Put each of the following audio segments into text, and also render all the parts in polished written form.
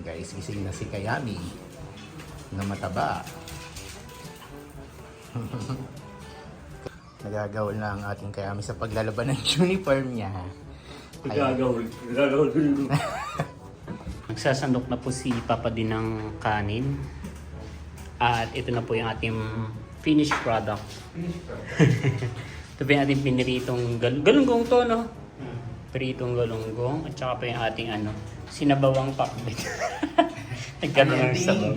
guys, gising na si Kayami na mataba. Nagagawal na ang ating Kayami sa paglalaban ng uniform niya. Nagagawal Nagsasandok na po si Papa din ng kanin. At ito na po yung ating finished product. Ito po yung ating piniritong galunggong to, no? Piritong galunggong. At saka po yung ating sinabawang pakbet. Nagkaroon ng sabaw.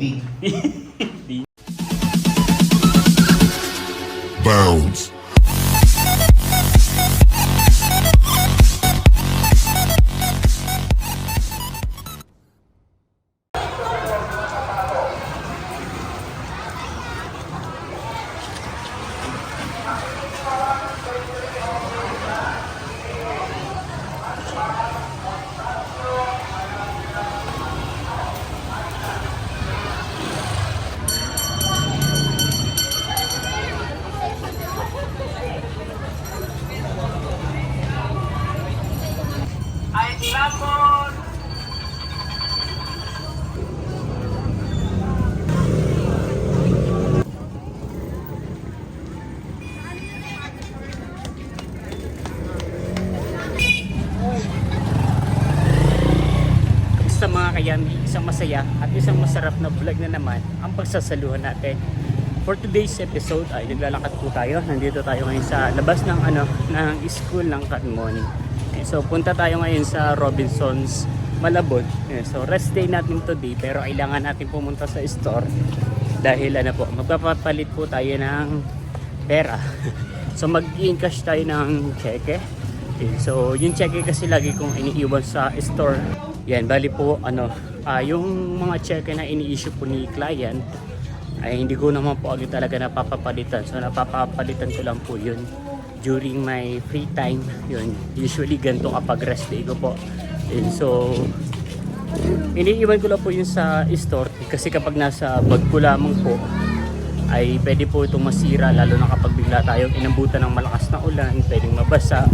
Bounce. Sa mga Kayami, isang masaya at isang masarap na vlog na naman ang pagsasaluhan natin. For today's episode ay naglalakad po tayo. Nandito tayo ngayon sa labas ng ng school ng Katmon. So punta tayo ngayon sa Robinsons Malabon. So rest day natin today, pero kailangan natin pumunta sa store dahil magpapapalit po tayo ng pera. So mag-i-encash tayo ng cheque. So yung cheque kasi lagi kong iniiwan sa store. Yan, bali po yung mga cheque na ini-issue po ni client ay hindi ko naman po agad talaga napapapalitan. So napapapalitan ko lang po yun during my free time. Yun, usually ganito kapag rest day ko po. And so iniiwan ko lang po yun sa store kasi kapag nasa bag ko lamang po ay pwede po itong masira, lalo na kapag bigla tayong inambutan ng malakas na ulan, pwedeng mabasa.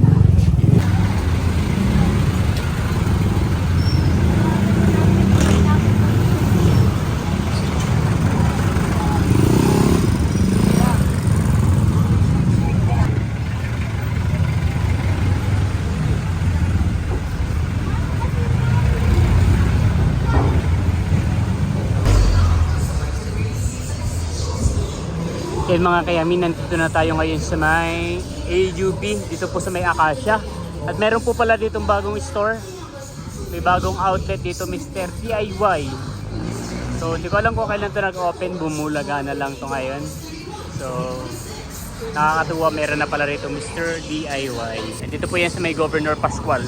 Yan mga Kayami, nandito na tayo ngayon sa may AUB, dito po sa may Acacia. At meron po pala ditong bagong store. May bagong outlet dito, Mr. DIY. So hindi ko alam kung kailan ito nag-open, bumulaga na lang ito ngayon. So nakakatuwa, meron na pala rito Mr. DIY. At dito po yan sa may Governor Pascual.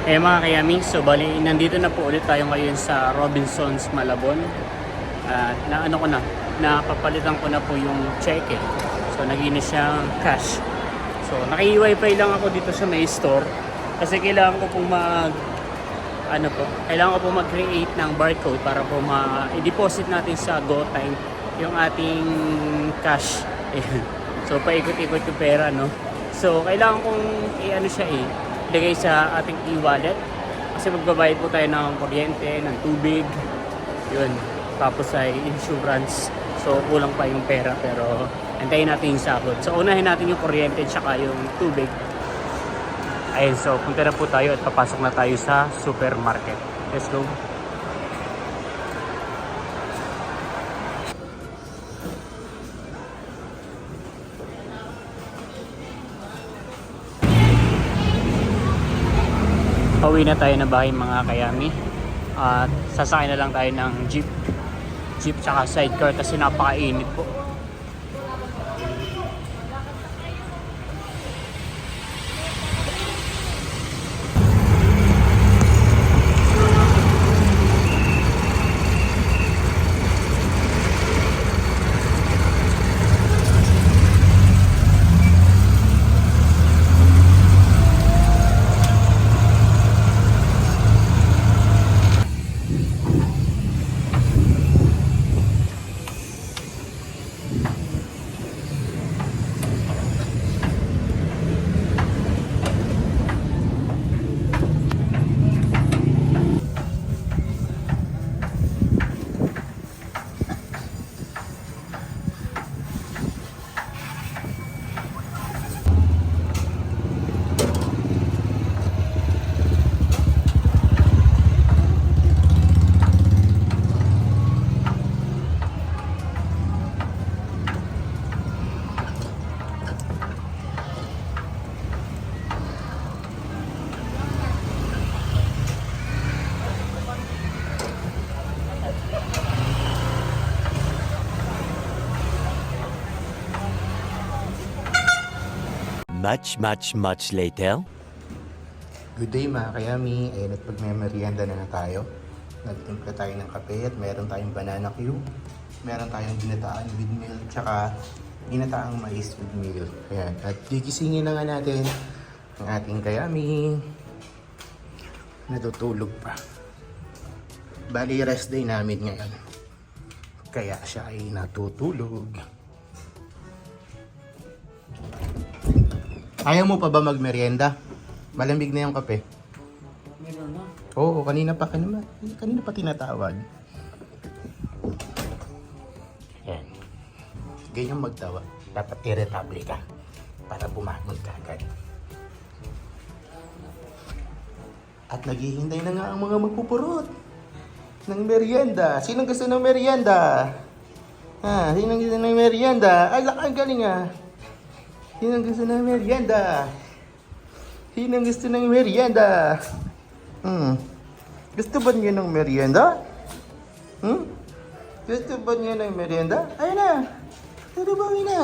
Mga Kayami, so bali nandito na po ulit tayo ngayon sa Robinsons Malabon. Napapalitan ko na po yung cheque. So naging na siyang cash. So naki-wifi lang ako dito sa may store kasi kailangan ko pong mag-create ng barcode para po i-deposit natin sa GoTime yung ating cash. So paikot-ikot yung pera, no. So kailangan kong ilagay sa ating e-wallet kasi magbabayad po tayo ng kuryente, ng tubig, yun. Tapos ay insurance. So kulang pa yung pera, pero antayin natin yung sahod. So unahin natin yung kuryente tsaka yung tubig. Ayun, so punta na po tayo at papasok na tayo sa supermarket. Let's go. Pauwi na tayo na bahay mga Kayami. At sasakay na lang tayo ng jeep tsaka sidecar kasi napakainit po. much later. Good day mga kayami. Ayun at pagmemerienda na tayo. Nagtimpla tayo ng kape at meron tayong banana cue. Meron tayong ginataan with milk tsaka ginataang mais with milk. Ayan. At gigisingin na nga natin ang ating kayami. Natutulog pa. Bali rest day namin ngayon. Kaya siya ay natutulog. Ayaw mo pa ba magmerienda? Malamig na yung kape. Meron na. Oo, kanina pa tinatawag. Yan. Ganyan magtawa. Dapat irritable ka para bumangon ka agad. At naghihintay na nga ang mga magpupurot ng merienda. Sinong gusto ng merienda? Ha? Sinong gusto ng merienda? Ay, ang galing ah. Sinong gusto ng merienda? Sinong gusto ng merienda? Gusto ba niyo ng merienda? Gusto ba niyo ng merienda? Ayun na! Tarubangin na!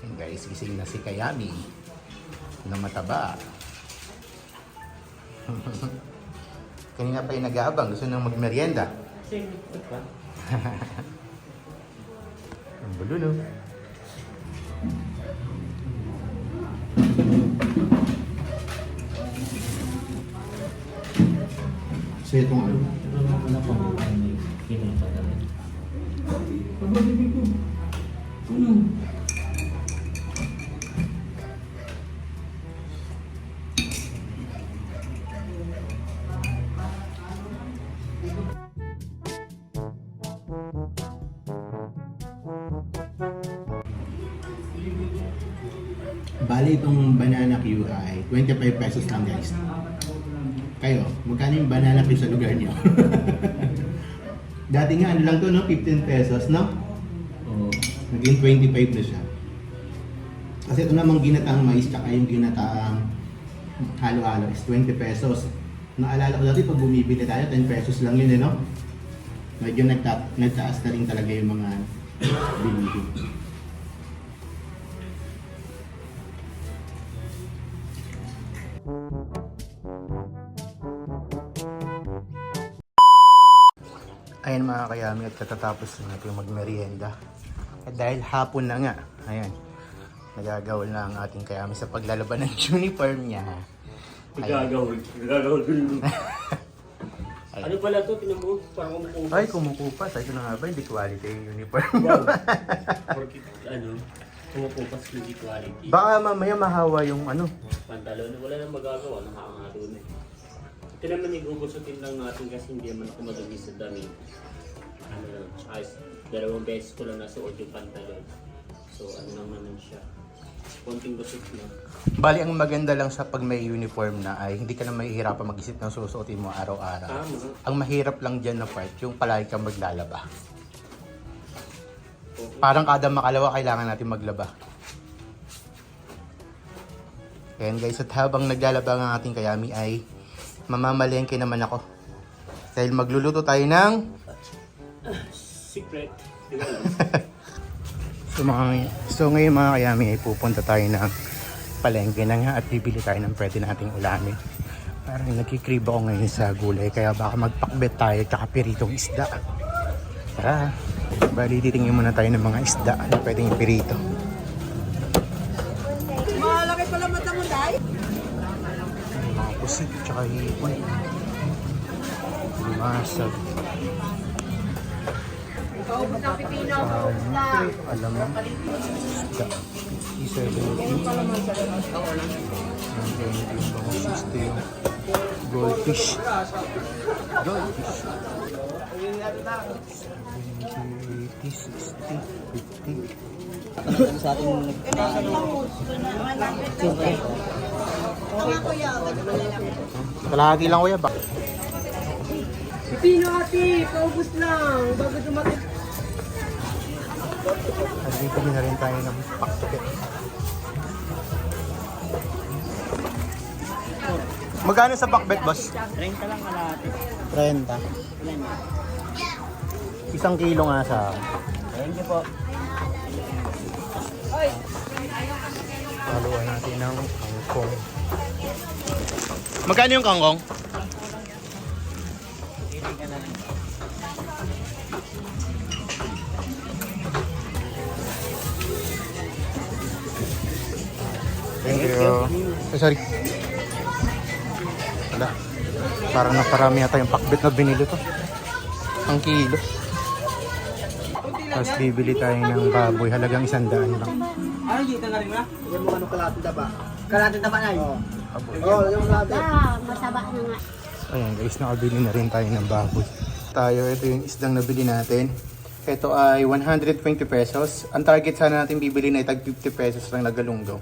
And guys, gising na si Kayami na mataba. Kanina pa yung nag-aabang. Gusto nang magmerienda. Ang bulo, no? So itong ano? Wala pa mo may pinapatalan. Bali itong banana Q ay 25 pesos lang guys. Kayo, magkano yung banana Q sa lugar niyo? Dati nga ano lang to no, 15 pesos no? Oo. Naging 25 na siya. Kasi ito namang ginataang mais tsaka yung ginataang halo-halo is 20 pesos. Naalala ko dati pag bumibili tayo, 10 pesos lang yun eh no? Medyo nagtaas na rin talaga yung mga binili. Ayan mga kayami at katatapos na natin magmerienda. At dahil hapon na nga, ayan, nagagawal na ang ating kayami sa paglalaban ng uniform niya. Nagagawal. Ano pala to? Tinan mo, parang kumukupas. Ay, kumukupas. Ay, ito na nga ba? Hindi quality yung uniform. Wow. Porkit, kumukupas hindi quality. Baka mamaya mahawa yung ano. Pantalon, wala nang magagawa. Nakakanga doon eh. Ito naman igugusutin lang natin kasi hindi naman ako madumi sa dami. Dalawang beses ko lang nasuot yung pantalon. So ano naman siya. Konting gusot na. Bali, ang maganda lang sa pag may uniform na ay hindi ka na mahihirapan mag-isip ng susuotin mo araw-araw. Tama. Ang mahirap lang dyan na part, yung palagi kang maglalaba. Parang kada makalawa kailangan natin maglaba. Ayan guys, at habang naglalaba ang ating kayami ay mamamalengke naman ako. Dahil magluluto tayo ng Secret. Di ba lang? So ngayon mga kayami ay pupunta tayo ng palengke na nga at bibili tayo ng pwede nating ulamin. Parang nagkikrib ako ngayon sa gulay kaya baka magpakbet tayo tsaka piritong isda. Tara, bali titingin muna tayo ng mga isda na pwedeng pirito. Malaki pala mata mo, Day. Mga pusit tsaka hipon. Masag. Paubos ng pipino, paubos na. Alam mo, isda. Isa yung yung goldfish. Goldfish. 70, 60, 50. Kalahati lang kuya ba? Pipino ate, paubos lang. Bago dumating. At dito na rin tayo ng paktukit. Magkano sa pakbet, boss? 30 lang kalahati. 30. Isang kilo nga sa akin. Thank you po. Haluan natin ng kangkong. Magkano yung kangkong? Thank you. Sorry. Wala. Parang naparami yata yung pakbet na binili to. Ang kilo. Tapos bibili tayo ng baboy. Halagang 100 lang. Ay, dito na rin na. Yung mga kalate ba? Kalate ba na yun? Yung kalate. Masaba na nga. Ayan guys, nakabili na rin tayo ng baboy. Ito yung isdang nabili natin. Ito ay 120 pesos. Ang target sana natin bibili na tag 50 pesos lang na galunggaw.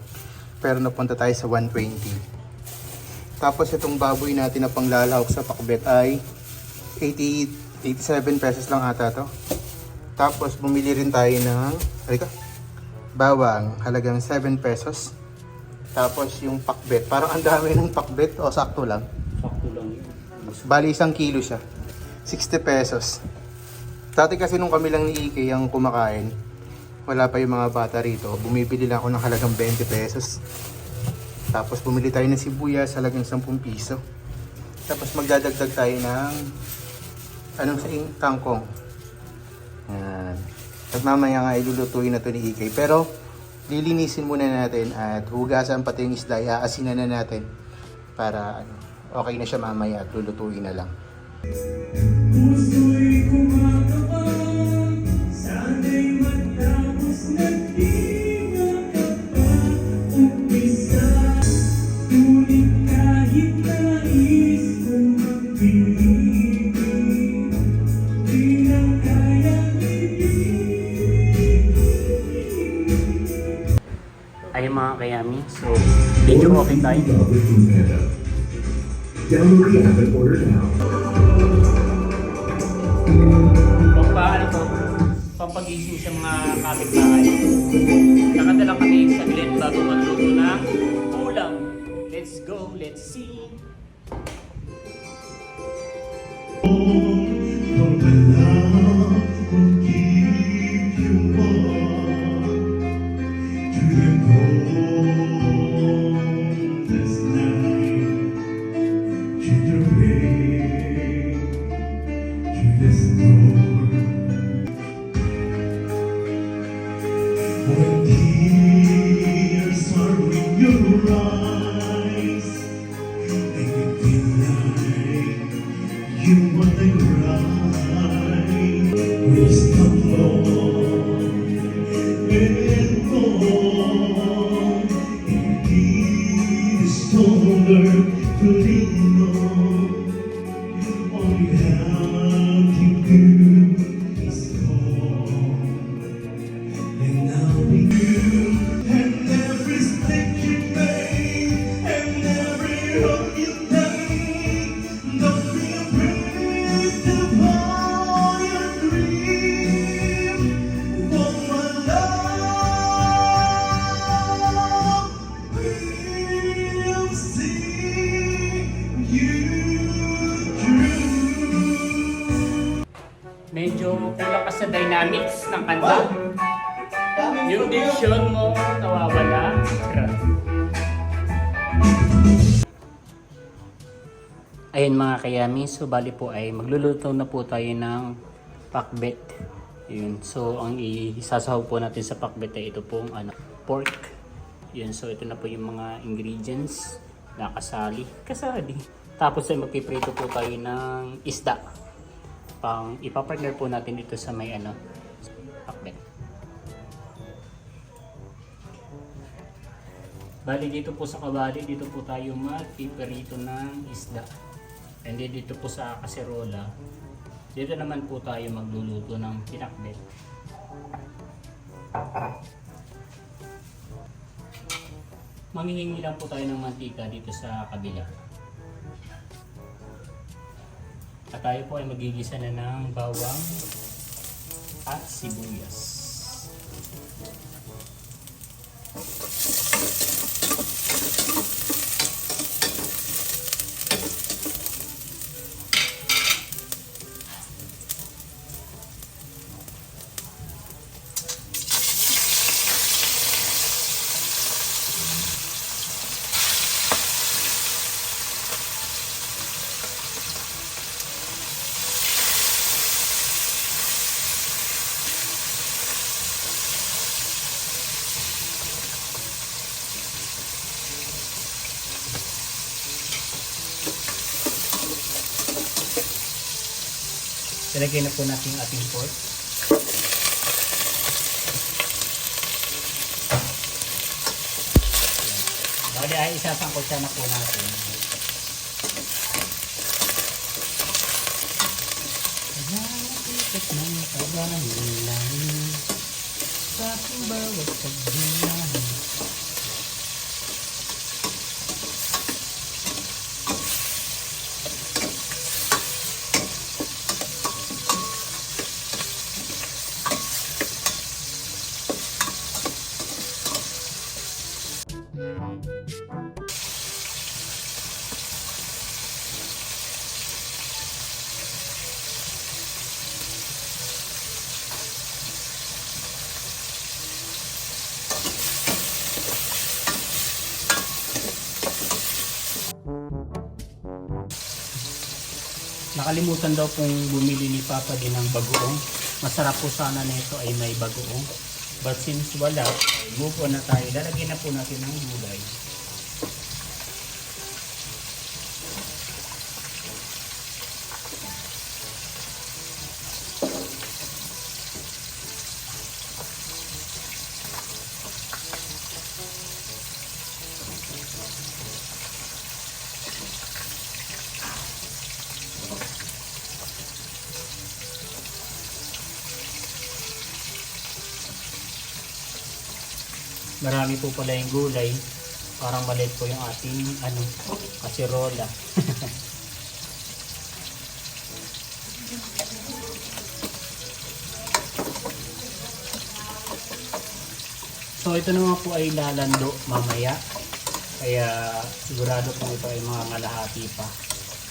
Pero napunta tayo sa 120. Tapos itong baboy natin na panglalahok sa pakbet ay 87 pesos lang ata to. Tapos bumili rin tayo ng bawang, halagang 7 pesos. Tapos yung pakbet, parang ang dami ng pakbet o sakto lang. Sakto lang yun. Bali 1 kilo siya. 60 pesos. Dati kasi nung kami lang ni Ike ang kumakain, wala pa yung mga bata rito, bumibili lang ako ng halagang 20 pesos. Tapos bumili tayo ng sibuyas, halagang 10 piso. Tapos magdadagdag tayo ng kangkong. Yan. At mamaya nga ilulutuin na to ni Ike. Pero lilinisin muna natin at hugasan pati yung isda, aasinan na natin para okay na siya mamaya at lulutuin na lang. Puso'y kumakabang, sana'y matapos na di makapag-umpisa. Ngunit kahit nais kong magpilitin, di lang kayang ibigin. Ay mga kayami, so medyo okay tayo. Download the app and order now. Pampagising sa mga kapitbahay. Nakadala kami saglit bago magluto ng ulam. Let's go, let's see. When tears are in your eyes, and you feel like you wanna cry, we stumble and fall, and be stronger to lean on. All you have to do is call. And now we do, and every step you make, and every hope you take, don't be afraid to follow your dream. For my love will see you through. Medyo kulang ka sa dynamics ng kanta. Yung diction mo nawawala. Ayun mga kayami, so bali po ay magluluto na po tayo ng pakbet. Yun. So ang isasahaw po natin sa pakbet ay ito pong pork. Yun. So ito na po yung mga ingredients na kasali. Tapos ay magpiprito po tayo ng isda. Ipapartner po natin dito sa may pakbet. Bali dito po sa kabali, dito po tayo magpiprito ng isda. And then dito po sa kaserola, dito naman po tayo magluluto ng pinakbet. Manghihingi lang po tayo ng mantika dito sa kabila. At tayo po ay magigisa na ng bawang at sibuyas. Ilagay na po natin yung ating pork. Bali ay isasangkot siya na po natin. Ikot ng kabanilangin sa aking bawat pagbiyahe. Nakalimutan daw pong bumili ni Papa din ng bagoong. Masarap po sana nito ay may bagoong. But since wala, move on na tayo. Lalagyan na po natin ng gulay. Marami po pala yung gulay. Parang maliit po yung ating kasirola. So ito naman po ay lalando mamaya. Kaya sigurado po ito ay mga malahati pa.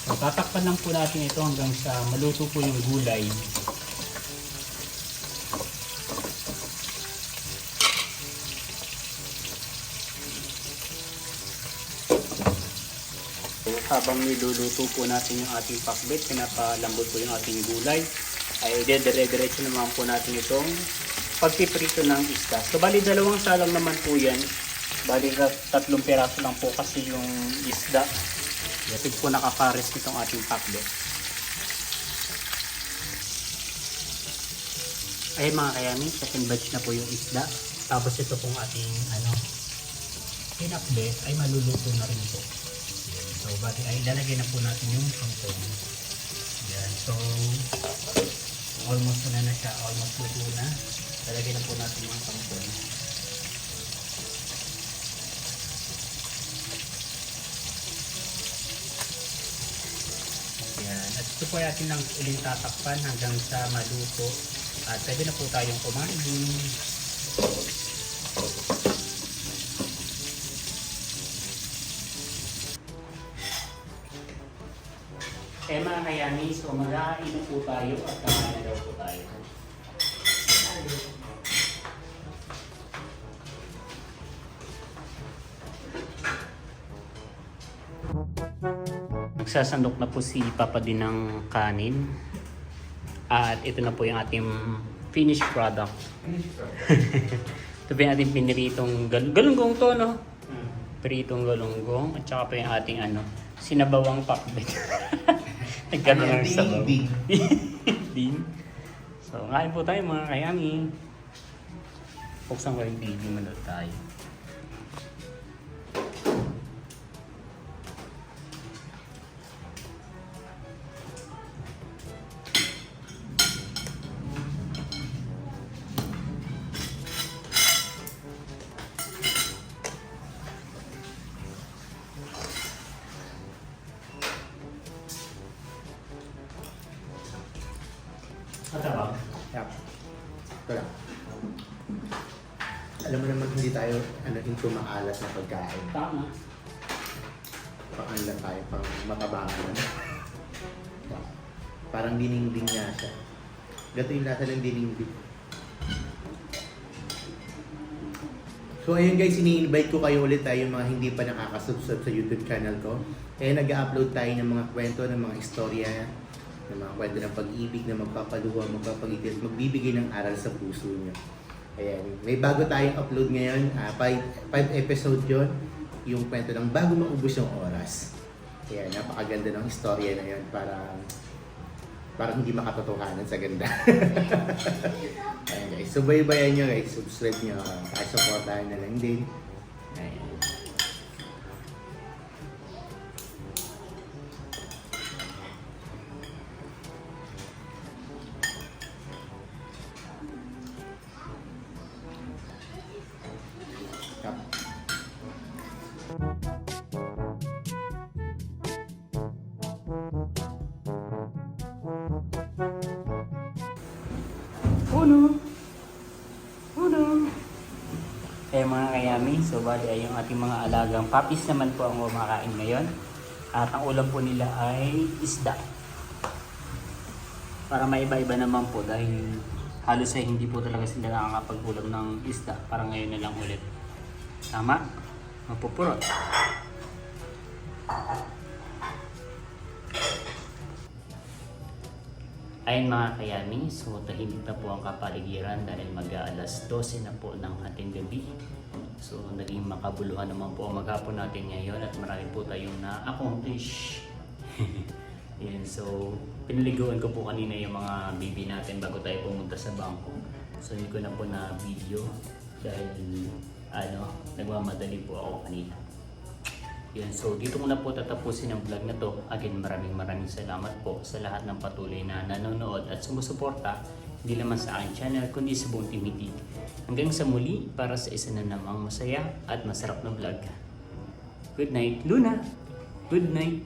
So tatakpan lang po natin ito hanggang sa maluto po yung gulay. Habang niluluto po natin yung ating pakbet, pinapalambot po yung ating gulay, ay dire-diretso naman po natin itong pagpiprito ng isda. So bali dalawang salang naman po yan. Bali 3 piraso lang po kasi yung isda. Yatig po nakapares nitong ating pakbet. Ay mga kayami, second batch na po yung isda. Tapos ito pong ating pinakbet ay maluluto na rin po. So, bali ay lalagay na po natin yung kangkong. Yan. So, almost na siya. Almost luto na. Lalagay na po natin yung kangkong. Yan. At ito po ay atin lang uling tatakpan hanggang sa maluto. At pwede na po tayong kumain. Eh mga kayami, so mag-aain na po tayo at kamain na daw po tayo. Nagsasandok na po si Papa din ng kanin. At ito na po yung ating finished product. Ito po yung ating piniritong galunggong to, no? Piritong galunggong at saka po yung ating sinabawang pakbet. Nagkaroon ng sabaw. Din. So, ngayon po tayo mga kayami. Buksan ko yung video, manood tayo. Matabang? Yep. Ito lang. Alam mo naman hindi tayo into maalat na pagkain. Tama. Pang lang tayo, pang matabangan. Parang dininding nga siya. Gato yung lasa ng dininding. So ayun guys, ini-invite ko kayo ulit tayo mga hindi pa nakakasubscribe sa YouTube channel ko. Kaya nag-upload tayo ng mga kwento, ng mga istorya, ng mga kwento ng pag-ibig na magpapaluha, magpapagigit, magbibigay ng aral sa puso nyo. Ayan, may bago tayong upload ngayon, 5 episode yon, yung kwento ng bago maubos yung oras. Ayan, napakaganda ng istorya na yun para Para hindi makatotohanan sa ganda. Ayan guys, subaybayan nyo guys, subscribe nyo, pakisuportahan na lang din. Ayan. Kap. Mga kayami, so bali ay yung ating mga alagang puppies naman po ang kumakain ngayon. At ang ulam po nila ay isda. Para maiba-iba naman po dahil halos ay hindi po talaga sila nakakapag-ulam ng isda. Para ngayon na lang ulit. Tama? Mapupurot. Ayun mga kayami, so tahimik na po ang kapaligiran dahil mag-aalas 12 na po ng ating gabi. So naging makabuluhan naman po ang maghapon natin ngayon at marami po tayong na-accomplish. Yan, so pinaliguan ko po kanina yung mga baby natin bago tayo pumunta sa bangko. So hindi ko na po na video dahil nagmamadali po ako kanina. Yan, so dito muna po tatapusin ang vlog na to. Again, maraming salamat po sa lahat ng patuloy na nanonood at sumusuporta, hindi naman sa aking channel kundi sa buong Team Hitik. Hanggang sa muli para sa isa na namang masaya at masarap na vlog. Good night, Luna! Good night!